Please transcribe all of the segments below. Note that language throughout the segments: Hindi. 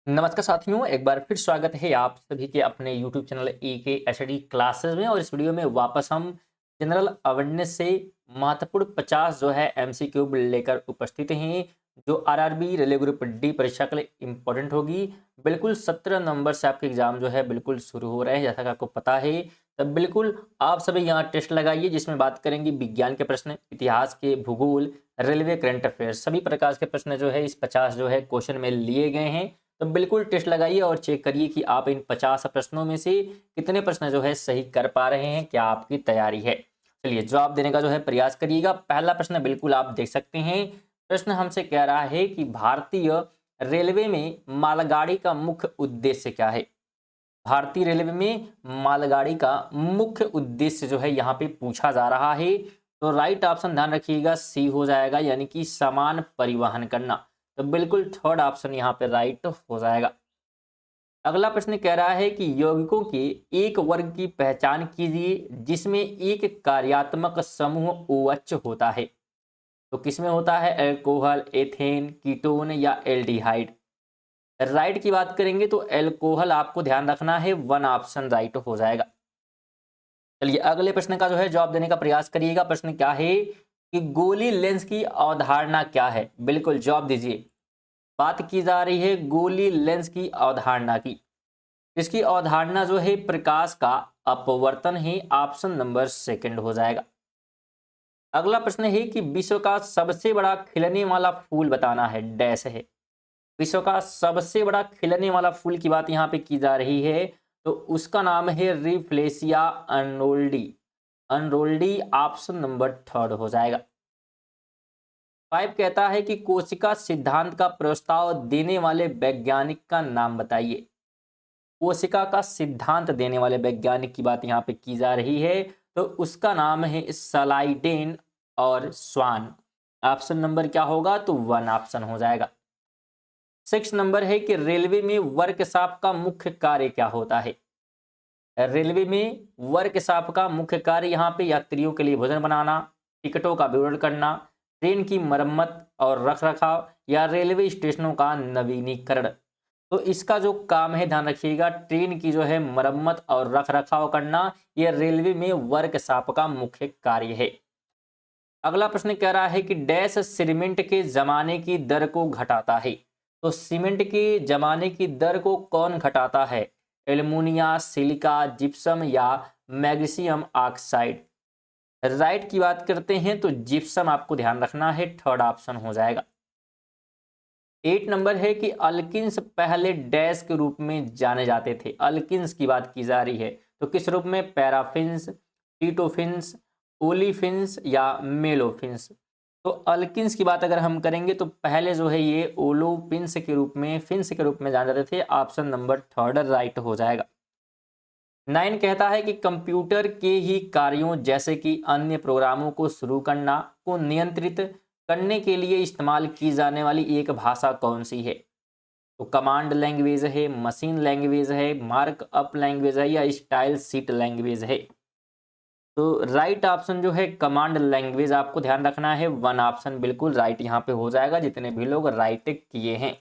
नमस्कार साथियों, एक बार फिर स्वागत है आप सभी के अपने YouTube channel AK HD classes में। और इस वीडियो में वापस हम जनरल अवेयरनेस से महत्वपूर्ण 50 जो है एमसीक्यू लेकर उपस्थित हैं, जो आरआरबी रेलवे ग्रुप डी परीक्षा के लिए इंपॉर्टेंट होगी। बिल्कुल 17 नवंबर से आपके एग्जाम जो है बिल्कुल शुरू हो रहे हैं, जैसा कि आपको पता है। तब बिल्कुल आप सभी यहाँ टेस्ट लगाइए, जिसमें बात करेंगे विज्ञान के प्रश्न, इतिहास के, भूगोल, रेलवे, करंट अफेयर्स, सभी प्रकार के प्रश्न जो है इस 50 जो है क्वेश्चन में लिए गए हैं। तो बिल्कुल टेस्ट लगाइए और चेक करिए कि आप इन 50 प्रश्नों में से कितने प्रश्न जो है सही कर पा रहे हैं, क्या आपकी तैयारी है। चलिए जवाब देने का जो है प्रयास करिएगा। पहला प्रश्न बिल्कुल आप देख सकते हैं। प्रश्न हमसे कह रहा है कि भारतीय रेलवे में मालगाड़ी का मुख्य उद्देश्य क्या है। भारतीय रेलवे में मालगाड़ी का मुख्य उद्देश्य जो है यहाँ पे पूछा जा रहा है। तो राइट ऑप्शन ध्यान रखिएगा सी हो जाएगा, यानी कि सामान परिवहन करना। तो बिल्कुल थर्ड ऑप्शन यहाँ पे राइट हो जाएगा। अगला प्रश्न कह रहा है कि यौगिकों के एक वर्ग की पहचान कीजिए जिसमें एक कार्यात्मक समूह OH होता है। तो किसमें होता है? अल्कोहल, एथेन, कीटोन या एल्डिहाइड। राइट की बात करेंगे तो एल्कोहल आपको ध्यान रखना है, वन ऑप्शन राइट हो जाएगा। चलिए अगले प्रश्न का जो है जवाब देने का प्रयास करिएगा। प्रश्न क्या है कि गोली लेंस की अवधारणा क्या है। बिल्कुल जवाब दीजिए। बात की जा रही है गोली लेंस की अवधारणा की। इसकी अवधारणा जो है प्रकाश का अपवर्तन है, ऑप्शन नंबर सेकंड हो जाएगा। अगला प्रश्न है कि विश्व का सबसे बड़ा खिलने वाला फूल बताना है, डैश है। विश्व का सबसे बड़ा खिलने वाला फूल की बात यहाँ पे की जा रही है, तो उसका नाम है रिफ्लेसिया अनरोल्डी। अनरोल्डी ऑप्शन नंबर थर्ड हो जाएगा। 5 कहता है कि कोशिका सिद्धांत का प्रस्ताव देने वाले वैज्ञानिक का नाम बताइए। कोशिका का सिद्धांत देने वाले वैज्ञानिक की बात यहाँ पे की जा रही है, तो उसका नाम है सलाइडेन और स्वान। ऑप्शन नंबर क्या होगा? तो वन ऑप्शन हो जाएगा। 6 नंबर है कि रेलवे में वर्कशॉप का मुख्य कार्य क्या होता है। रेलवे में वर्कशॉप का मुख्य कार्य यहाँ पे यात्रियों के लिए भोजन बनाना, टिकटों का विवरण करना, ट्रेन की मरम्मत और रखरखाव या रेलवे स्टेशनों का नवीनीकरण। तो इसका जो काम है ध्यान रखिएगा, ट्रेन की जो है मरम्मत और रखरखाव करना, यह रेलवे में वर्कशॉप का मुख्य कार्य है। अगला प्रश्न कह रहा है कि डैश सीमेंट के जमाने की दर को घटाता है। तो सीमेंट के जमाने की दर को कौन घटाता है? एल्युमिनिया, सिलिका, जिप्सम या मैग्नीशियम ऑक्साइड। राइट की बात करते हैं तो जिप्सम आपको ध्यान रखना है, थर्ड ऑप्शन हो जाएगा। 8 नंबर है कि अल्किन्स पहले डैश के रूप में जाने जाते थे। अल्किन्स की बात की जा रही है, तो किस रूप में? पैराफिन्स, टीटोफिन्स, ओलिफिन्स या मेलोफिन्स। तो अल्किन्स की बात अगर हम करेंगे तो पहले जो है ये ओलोफिन्स के रूप में, फिन्स के रूप में जाने जाते थे। ऑप्शन नंबर थर्ड राइट हो जाएगा। 9 कहता है कि कंप्यूटर के ही कार्यों जैसे कि अन्य प्रोग्रामों को शुरू करना को नियंत्रित करने के लिए इस्तेमाल की जाने वाली एक भाषा कौन सी है। तो कमांड लैंग्वेज है, मशीन लैंग्वेज है, मार्कअप लैंग्वेज है या स्टाइल शीट लैंग्वेज है। तो राइट ऑप्शन जो है कमांड लैंग्वेज आपको ध्यान रखना है, वन ऑप्शन बिल्कुल राइट यहाँ पे हो जाएगा, जितने भी लोग राइट किए हैं।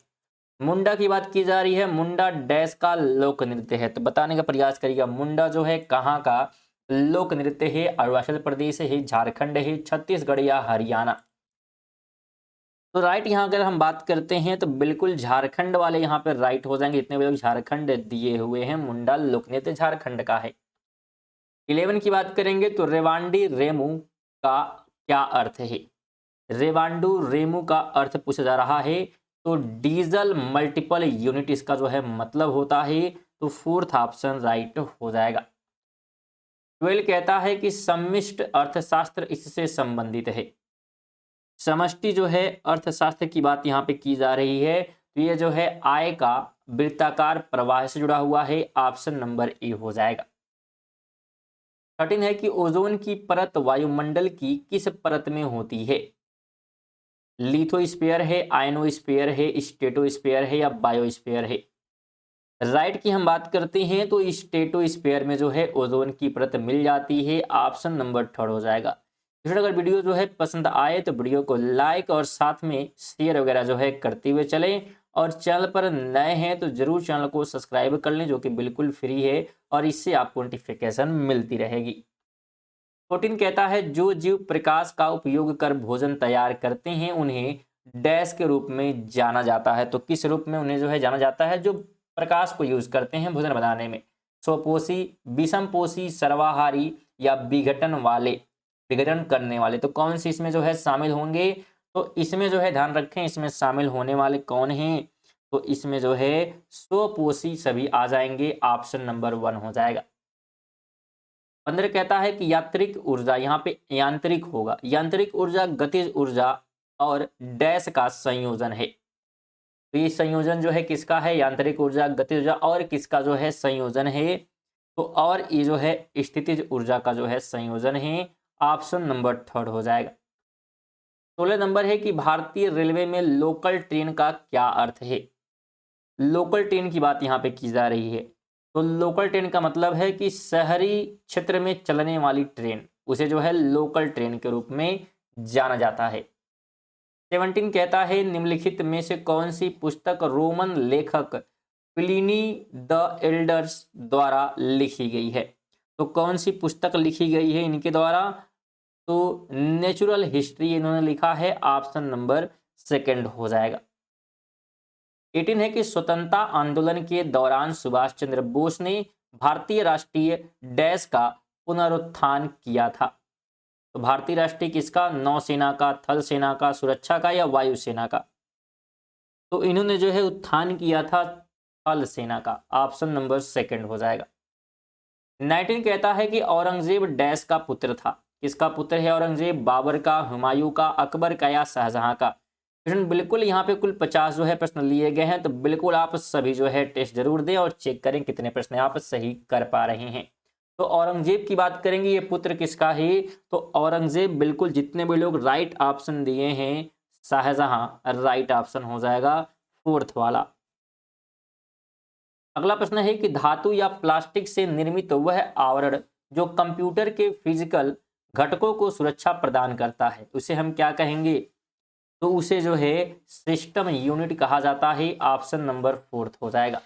मुंडा की बात की जा रही है। मुंडा डैश का लोक नृत्य है, तो बताने का प्रयास करिएगा। मुंडा जो है कहाँ का लोक नृत्य है? अरुणाचल प्रदेश है, झारखंड है, छत्तीसगढ़ या हरियाणा। तो राइट यहाँ अगर हम बात करते हैं तो बिल्कुल झारखंड वाले यहाँ पे राइट हो जाएंगे। इतने भी लोग झारखंड दिए हुए हैं। मुंडा लोक नृत्य झारखंड का है। 11 की बात करेंगे तो रेवांडी रेमू का क्या अर्थ है। रेवांडू रेमू का अर्थ पूछा जा रहा है, तो डीजल मल्टीपल यूनिट इसका जो है मतलब होता है। तो फोर्थ ऑप्शन राइट हो जाएगा। 12 कहता है कि सम्मिष्ट अर्थशास्त्र इससे संबंधित है। समष्टि जो है अर्थशास्त्र की बात यहाँ पे की जा रही है, तो ये जो है आय का वृत्ताकार प्रवाह से जुड़ा हुआ है। ऑप्शन नंबर ए हो जाएगा। 13 है कि ओजोन की परत वायुमंडल की किस परत में होती है। लिथोस्फीयर है, आयनोस्फीयर है, स्ट्रेटोस्फीयर है या बायोस्फीयर है। राइट की हम बात करते हैं तो स्ट्रेटोस्फीयर में जो है ओजोन की परत मिल जाती है। ऑप्शन नंबर थर्ड हो जाएगा। अगर वीडियो जो है पसंद आए तो वीडियो को लाइक और साथ में शेयर वगैरह जो है करते हुए चलें। और चैनल पर नए हैं तो जरूर चैनल को सब्सक्राइब कर लें, जो कि बिल्कुल फ्री है और इससे आपको नोटिफिकेशन मिलती रहेगी। 14 कहता है जो जीव प्रकाश का उपयोग कर भोजन तैयार करते हैं उन्हें डैश के रूप में जाना जाता है। तो किस रूप में उन्हें जो है जाना जाता है? जो प्रकाश को यूज करते हैं भोजन बनाने में। स्वपोषी, विषमपोषी, सर्वाहारी या विघटन करने वाले। तो कौन सी इसमें जो है शामिल होंगे? तो इसमें जो है ध्यान रखें, इसमें शामिल होने वाले कौन हैं? तो इसमें जो है स्वपोषी सभी आ जाएंगे, ऑप्शन नंबर 1 हो जाएगा। 15 कहता है कि यांत्रिक ऊर्जा, यहाँ पे यांत्रिक होगा, यांत्रिक ऊर्जा गतिज ऊर्जा और डैश का संयोजन है। तो ये संयोजन जो है किसका है? यांत्रिक ऊर्जा, गतिज ऊर्जा और किसका जो है संयोजन है? तो और ये जो है स्थितिज ऊर्जा का जो है संयोजन है, ऑप्शन नंबर 3 हो जाएगा। 16 नंबर है कि भारतीय रेलवे में लोकल ट्रेन का क्या अर्थ है? लोकल ट्रेन की बात यहाँ पे की जा रही है। तो लोकल ट्रेन का मतलब है कि शहरी क्षेत्र में चलने वाली ट्रेन, उसे जो है लोकल ट्रेन के रूप में जाना जाता है। 17 कहता है निम्नलिखित में से कौन सी पुस्तक रोमन लेखक प्लिनी द एल्डर्स द्वारा लिखी गई है? तो कौन सी पुस्तक लिखी गई है इनके द्वारा? तो नेचुरल हिस्ट्री इन्होंने लिखा है, ऑप्शन नंबर 2 हो जाएगा। 18 है कि स्वतंत्रता आंदोलन के दौरान सुभाष चंद्र बोस ने भारतीय राष्ट्रीय डैश का पुनरुत्थान किया था। तो भारतीय राष्ट्रीय किसका? नौसेना का, थल सेना का, सुरक्षा का या वायुसेना का? तो इन्होंने जो है उत्थान किया था थल सेना का, ऑप्शन नंबर 2 हो जाएगा। 19 कहता है कि औरंगजेब डैश का पुत्र था। किसका पुत्र है औरंगजेब? बाबर का, हुमायूं का, अकबर का या शाहजहां का? प्रश्न बिल्कुल यहाँ पे कुल 50 जो है प्रश्न लिए गए हैं, तो बिल्कुल आप सभी जो है टेस्ट जरूर दें और चेक करें कितने प्रश्न आप सही कर पा रहे हैं। तो औरंगजेब की बात करेंगे, ये पुत्र किसका है? तो औरंगजेब, बिल्कुल जितने भी लोग राइट ऑप्शन दिए हैं, शाहजहां राइट ऑप्शन हो जाएगा, 4th वाला। अगला प्रश्न है कि धातु या प्लास्टिक से निर्मित वह आवरण जो कंप्यूटर के फिजिकल घटकों को सुरक्षा प्रदान करता है, उसे हम क्या कहेंगे? तो उसे जो है सिस्टम यूनिट कहा जाता है, ऑप्शन नंबर 4 हो जाएगा।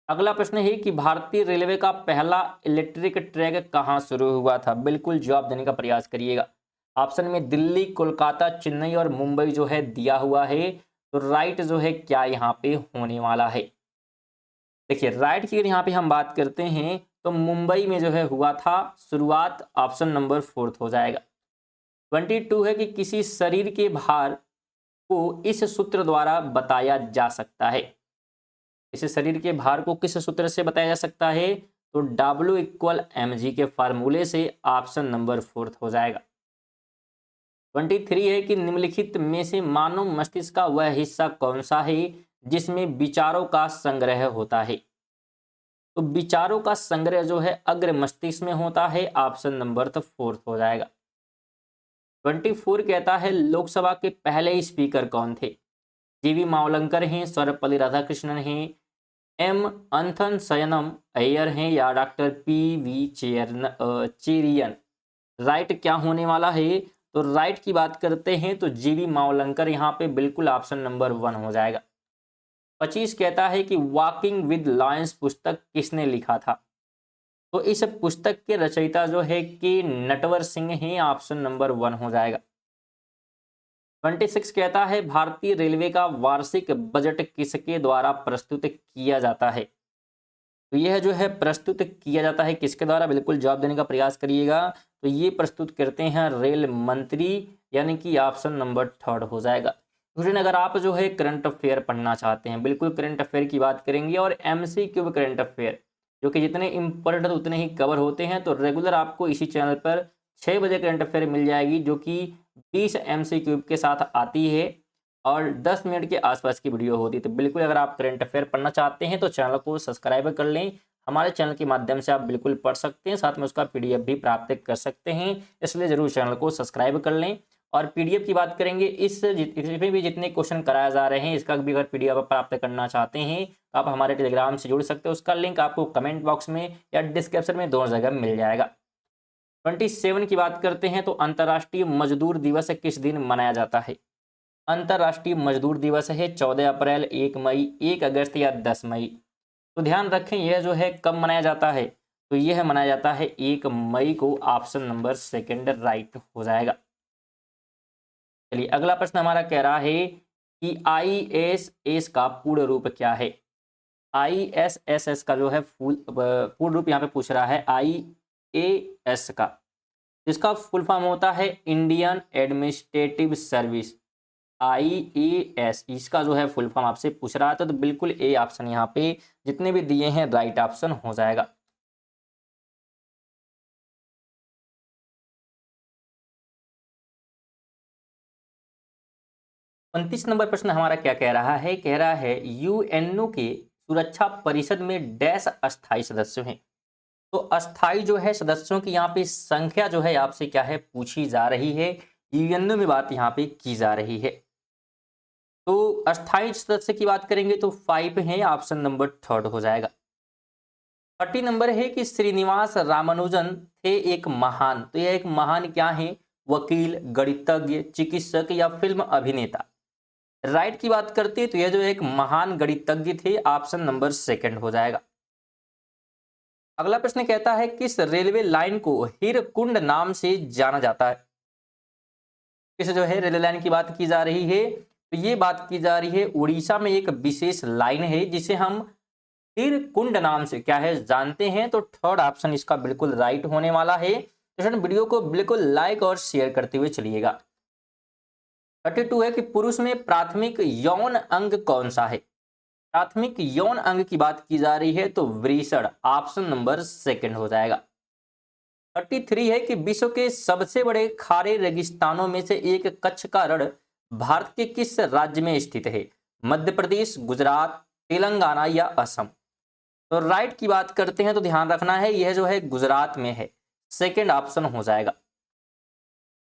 अगला प्रश्न है कि भारतीय रेलवे का पहला इलेक्ट्रिक ट्रैक कहां शुरू हुआ था? बिल्कुल जवाब देने का प्रयास करिएगा। ऑप्शन में दिल्ली, कोलकाता, चेन्नई और मुंबई जो है दिया हुआ है, तो राइट जो है क्या यहाँ पे होने वाला है? देखिए राइट की यहाँ पे हम बात करते हैं तो मुंबई में जो है हुआ था शुरुआत, ऑप्शन नंबर 4 हो जाएगा। 22 है कि किसी शरीर के भार को इस सूत्र द्वारा बताया जा सकता है। इस शरीर के भार को किस सूत्र से बताया जा सकता है? तो W = mg के फार्मूले से, ऑप्शन नंबर 4 हो जाएगा। 23 है कि निम्नलिखित में से मानव मस्तिष्क का वह हिस्सा कौन सा है जिसमें विचारों का संग्रह होता है? तो विचारों का संग्रह जो है अग्र मस्तिष्क में होता है, ऑप्शन नंबर 4 हो जाएगा। 24 कहता है लोकसभा के पहले स्पीकर कौन थे? जीवी मावलंकर हैं, सर्वपल्ली राधाकृष्णन हैं, एम अंथन शयनम अय्यर हैं या डॉक्टर PV चेरियन? राइट क्या होने वाला है? तो राइट की बात करते हैं तो जीवी मावलंकर यहाँ पे बिल्कुल ऑप्शन नंबर 1 हो जाएगा। 25 कहता है कि वॉकिंग विद लायंस पुस्तक किसने लिखा था? तो इस पुस्तक के रचयिता जो है के नटवर सिंह हैं, ऑप्शन नंबर 1 हो जाएगा। 26 कहता है भारतीय रेलवे का वार्षिक बजट किसके द्वारा प्रस्तुत किया जाता है? तो यह जो है प्रस्तुत किया जाता है किसके द्वारा? बिल्कुल जवाब देने का प्रयास करिएगा। तो ये प्रस्तुत करते हैं रेल मंत्री, यानी कि ऑप्शन नंबर 3 हो जाएगा। स्टूडेंट अगर आप जो है करंट अफेयर पढ़ना चाहते हैं, बिल्कुल करंट अफेयर की बात करेंगे और MCQ करंट अफेयर जो कि जितने इंपॉर्टेंट उतने ही कवर होते हैं, तो रेगुलर आपको इसी चैनल पर 6 बजे करंट अफेयर मिल जाएगी, जो कि 20 MCQ के साथ आती है और 10 मिनट के आसपास की वीडियो होती है। तो बिल्कुल अगर आप करंट अफेयर पढ़ना चाहते हैं तो चैनल को सब्सक्राइब कर लें। हमारे चैनल के माध्यम से आप बिल्कुल पढ़ सकते हैं, साथ में उसका PDF भी प्राप्त कर सकते हैं, इसलिए जरूर चैनल को सब्सक्राइब कर लें। और PDF की बात करेंगे, इसमें भी जितने क्वेश्चन कराए जा रहे हैं इसका भी अगर PDF आप प्राप्त करना चाहते हैं तो आप हमारे टेलीग्राम से जुड़ सकते हैं। उसका लिंक आपको कमेंट बॉक्स में या डिस्क्रिप्शन में दोनों जगह मिल जाएगा। 27 की बात करते हैं तो अंतर्राष्ट्रीय मजदूर दिवस किस दिन मनाया जाता है? अंतर्राष्ट्रीय मजदूर दिवस है 14 अप्रैल, 1 मई, 1 अगस्त या 10 मई। तो ध्यान रखें यह जो है कब मनाया जाता है, तो यह मनाया जाता है 1 मई को। ऑप्शन नंबर सेकंड राइट हो जाएगा। चलिए अगला प्रश्न हमारा कह रहा है कि ISS का पूर्ण रूप क्या है। ISS का जो है पूर्ण रूप यहाँ पे पूछ रहा है IAS का। इसका फुल फॉर्म होता है इंडियन एडमिनिस्ट्रेटिव सर्विस। IAS इसका जो है फुल फॉर्म आपसे पूछ रहा था, तो बिल्कुल ए ऑप्शन यहाँ पे जितने भी दिए हैं राइट ऑप्शन हो जाएगा। उनतीस नंबर प्रश्न हमारा क्या कह रहा है, कह रहा है यूएनओ के सुरक्षा परिषद में डैश अस्थायी सदस्य हैं। तो अस्थाई जो है सदस्यों की यहाँ पे संख्या जो है आपसे क्या है पूछी जा रही है, यूएनओ में बात यहाँ पे की जा रही है। तो अस्थाई सदस्य की बात करेंगे तो 5 है, ऑप्शन नंबर थर्ड हो जाएगा। 30 नंबर है कि श्रीनिवास रामानुजन थे एक महान, तो यह एक महान क्या है, वकील, गणितज्ञ, चिकित्सक या फिल्म अभिनेता। राइट की बात करते हैं तो यह जो एक महान गणितज्ञ थे, ऑप्शन नंबर सेकंड हो जाएगा। अगला प्रश्न कहता है किस रेलवे लाइन को हीरकुंड नाम से जाना जाता है। किस जो है रेलवे लाइन की बात की जा रही है, तो ये बात की जा रही है उड़ीसा में एक विशेष लाइन है जिसे हम हीरकुंड नाम से क्या है जानते हैं। तो थर्ड ऑप्शन इसका बिल्कुल राइट होने वाला है। तो वीडियो को बिल्कुल लाइक और शेयर करते हुए चलिएगा। 32 है कि पुरुष में प्राथमिक यौन अंग कौन सा है। प्राथमिक यौन अंग की बात की जा रही है तो वृषण, ऑप्शन नंबर सेकंड हो जाएगा। 33 है कि विश्व के सबसे बड़े खारे रेगिस्तानों में से एक कच्छ का रण भारत के किस राज्य में स्थित है। मध्य प्रदेश, गुजरात, तेलंगाना या असम। तो राइट की बात करते हैं तो ध्यान रखना है यह जो है गुजरात में है, सेकंड ऑप्शन हो जाएगा।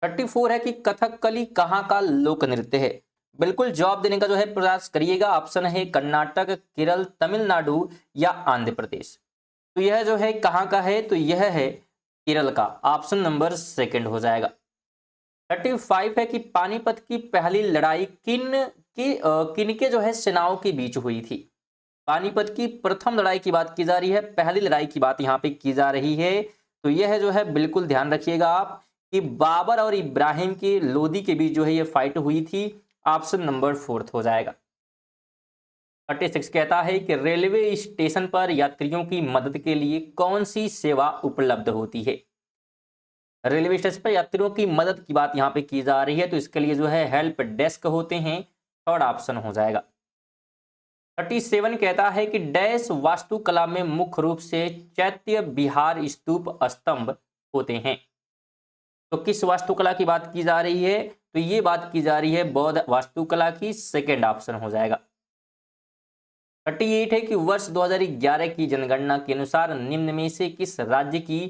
34 है कि कथकली कहाँ का लोक नृत्य है। बिल्कुल जवाब देने का जो है प्रयास करिएगा। ऑप्शन है कर्नाटक, केरल, तमिलनाडु या आंध्र प्रदेश। तो यह जो है कहाँ का है, तो यह है केरल का, ऑप्शन नंबर सेकंड हो जाएगा। 35 है कि पानीपत की पहली लड़ाई किन के जो है सेनाओं के बीच हुई थी। पानीपत की प्रथम लड़ाई की बात की जा रही है, पहली लड़ाई की बात यहाँ पे की जा रही है। तो यह जो है बिल्कुल ध्यान रखिएगा आप कि बाबर और इब्राहिम के लोदी के बीच जो है ये फाइट हुई थी, ऑप्शन नंबर फोर्थ हो जाएगा। 36 कहता है कि रेलवे स्टेशन पर यात्रियों की मदद के लिए कौन सी सेवा उपलब्ध होती है। रेलवे स्टेशन पर यात्रियों की मदद की बात यहाँ पे की जा रही है, तो इसके लिए जो है हेल्प डेस्क होते हैं, थर्ड ऑप्शन हो जाएगा। 37 कहता है कि डैश वास्तुकला में मुख्य रूप से चैत्य विहार स्तूप स्तंभ होते हैं। तो किस वास्तुकला की बात की जा रही है, तो ये बात की जा रही है बौद्ध वास्तुकला की, सेकंड ऑप्शन हो जाएगा। 38 है कि वर्ष 2011 की जनगणना के अनुसार निम्न में से किस राज्य की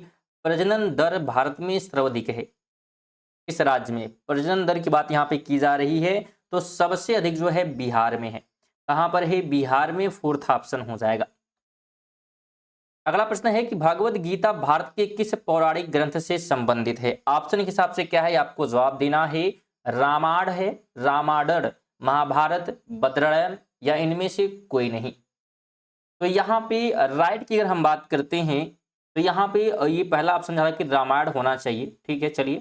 प्रजनन दर भारत में सर्वाधिक है। किस राज्य में प्रजनन दर की बात यहाँ पे की जा रही है, तो सबसे अधिक जो है बिहार में है। कहां पर है, बिहार में, फोर्थ ऑप्शन हो जाएगा। अगला प्रश्न है कि भगवत गीता भारत के किस पौराणिक ग्रंथ से संबंधित है। ऑप्शन के हिसाब से क्या है आपको जवाब देना है। रामायण है, रामायण, महाभारत, बद्रयन या इनमें से कोई नहीं। तो यहाँ पे राइट की अगर हम बात करते हैं तो यहाँ पे ये पहला ऑप्शन जा रहा है कि रामायण होना चाहिए। ठीक है, चलिए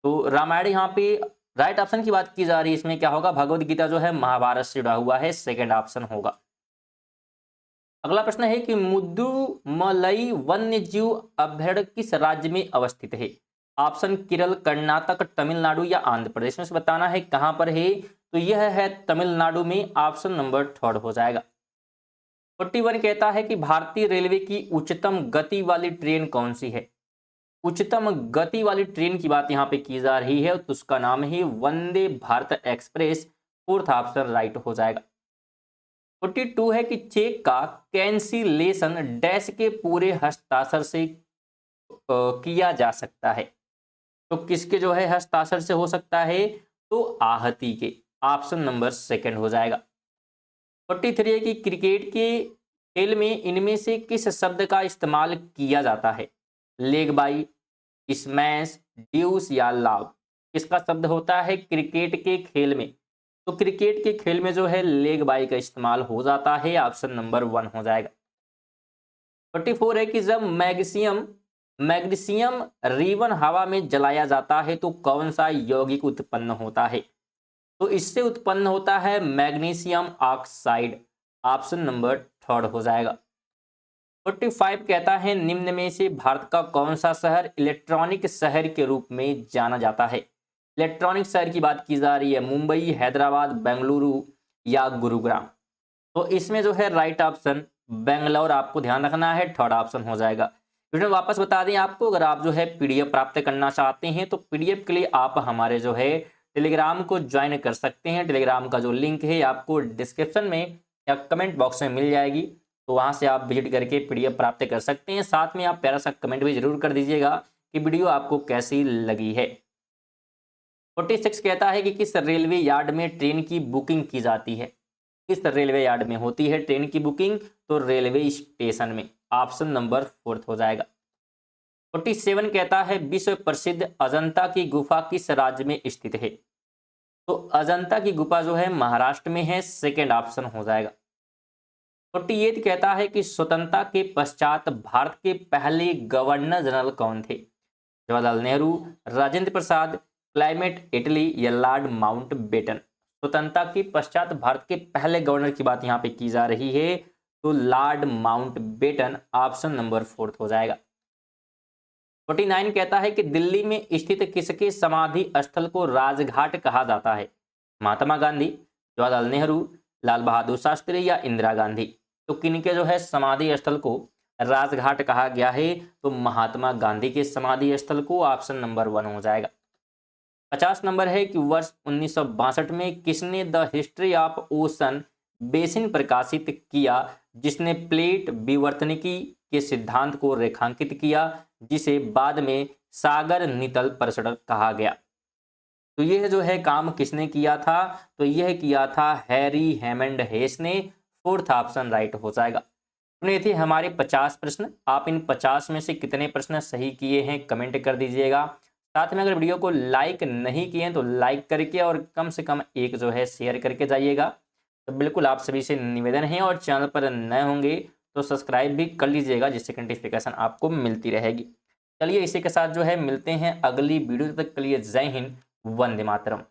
तो रामायण यहाँ पे राइट ऑप्शन की बात की जा रही है। इसमें क्या होगा, भगवत गीता जो है महाभारत से जुड़ा हुआ है, सेकंड ऑप्शन होगा। अगला प्रश्न है कि मुदुमलई वन्य जीव अभ्यारण्य किस राज्य में अवस्थित है। ऑप्शन केरल, कर्नाटक, तमिलनाडु या आंध्र प्रदेश में से बताना है कहां पर है। तो यह है तमिलनाडु में, ऑप्शन नंबर थर्ड हो जाएगा। 41 कहता है कि भारतीय रेलवे की उच्चतम गति वाली ट्रेन कौन सी है। उच्चतम गति वाली ट्रेन की बात यहाँ पे की जा रही है, तो उसका नाम है Vande Bharat express, fourth option right हो जाएगा। 42 है कि चेक का कैंसिलेशन डैश के पूरे हस्ताक्षर से किया जा सकता है। तो किसके जो है हस्ताक्षर से हो सकता है, तो आहती के, ऑप्शन नंबर सेकंड हो जाएगा। 43 है कि क्रिकेट के खेल में इनमें से किस शब्द का इस्तेमाल किया जाता है। लेग बाई, स्मैश, ड्यूस या लाव। किसका शब्द होता है क्रिकेट के खेल में, तो क्रिकेट के खेल में जो है लेग बाई का इस्तेमाल हो जाता है, ऑप्शन नंबर 1 हो जाएगा। 44 है कि जब मैग्नीशियम मैग्नीशियम रिबन हवा में जलाया जाता है तो कौन सा यौगिक उत्पन्न होता है? तो इससे उत्पन्न होता है मैग्नीशियम ऑक्साइड, ऑप्शन नंबर 3 हो जाएगा। 45 कहता है निम्न में से भारत का कौन सा शहर इलेक्ट्रॉनिक शहर के रूप में जाना जाता है? इलेक्ट्रॉनिक शहर की बात की जा रही है, मुंबई, हैदराबाद, बेंगलुरु या गुरुग्राम। तो इसमें जो है राइट ऑप्शन बेंगलोर आपको ध्यान रखना है, 3rd ऑप्शन हो जाएगा। स्टूडेंट वापस बता दें आपको, अगर आप जो है पीडीएफ प्राप्त करना चाहते हैं तो पीडीएफ के लिए आप हमारे जो है टेलीग्राम को ज्वाइन कर सकते हैं। टेलीग्राम का जो लिंक है आपको डिस्क्रिप्शन में या कमेंट बॉक्स में मिल जाएगी, तो वहां से आप विजिट करके पीडीएफ प्राप्त कर सकते हैं। साथ में आप प्यारा सा कमेंट भी जरूर कर दीजिएगा कि वीडियो आपको कैसी लगी है। 46 कहता है कि किस रेलवे यार्ड में ट्रेन की बुकिंग की जाती है? किस रेलवे यार्ड में होती है ट्रेन की बुकिंग? तो रेलवे स्टेशन में, ऑप्शन नंबर 4 हो जाएगा। 47 कहता है विश्व प्रसिद्ध अजंता की गुफा किस राज्य में स्थित है? तो अजंता की गुफा जो है महाराष्ट्र में है, 2nd ऑप्शन हो जाएगा। 48 कहता है कि स्वतंत्रता के पश्चात भारत के पहले गवर्नर जनरल कौन थे? जवाहरलाल नेहरू, राजेंद्र प्रसाद, क्लाइमेट इटली या लॉर्ड माउंटबेटन। स्वतंत्रता के पश्चात भारत के पहले गवर्नर की बात यहाँ पे की जा रही है, तो लॉर्ड माउंटबेटन, ऑप्शन नंबर 4 हो जाएगा। 49 कहता है कि दिल्ली में स्थित किसके समाधि स्थल को राजघाट कहा जाता है? महात्मा गांधी, जवाहरलाल नेहरू, लाल बहादुर शास्त्री या इंदिरा गांधी। तो किनके जो है समाधि स्थल को राजघाट कहा गया है? तो महात्मा गांधी के समाधि स्थल को, ऑप्शन नंबर 1 हो जाएगा। 50 नंबर है कि वर्ष 1962 में किसने the history of ocean basin प्रकाशित किया, जिसने प्लेट विवर्तनिकी के सिद्धांत को रेखांकित किया, जिसे बाद में सागर नितल परिषद कहा गया। तो यह जो है काम किसने किया था? तो यह किया था हैरी हेमंड हेस ने, 4th ऑप्शन राइट हो जाएगा। तो ये थे हमारे 50 प्रश्न। आप इन 50 में से कितने प्रश्न सही किए हैं कमेंट कर दीजिएगा। साथ में अगर वीडियो को लाइक नहीं किए हैं तो लाइक करके और कम से कम एक जो है शेयर करके जाइएगा। तो बिल्कुल आप सभी से निवेदन है, और चैनल पर नए होंगे तो सब्सक्राइब भी कर लीजिएगा, जिससे नोटिफिकेशन आपको मिलती रहेगी। चलिए इसी के साथ जो है मिलते हैं अगली वीडियो, तक के लिए जय हिंद, वंदे मातरम।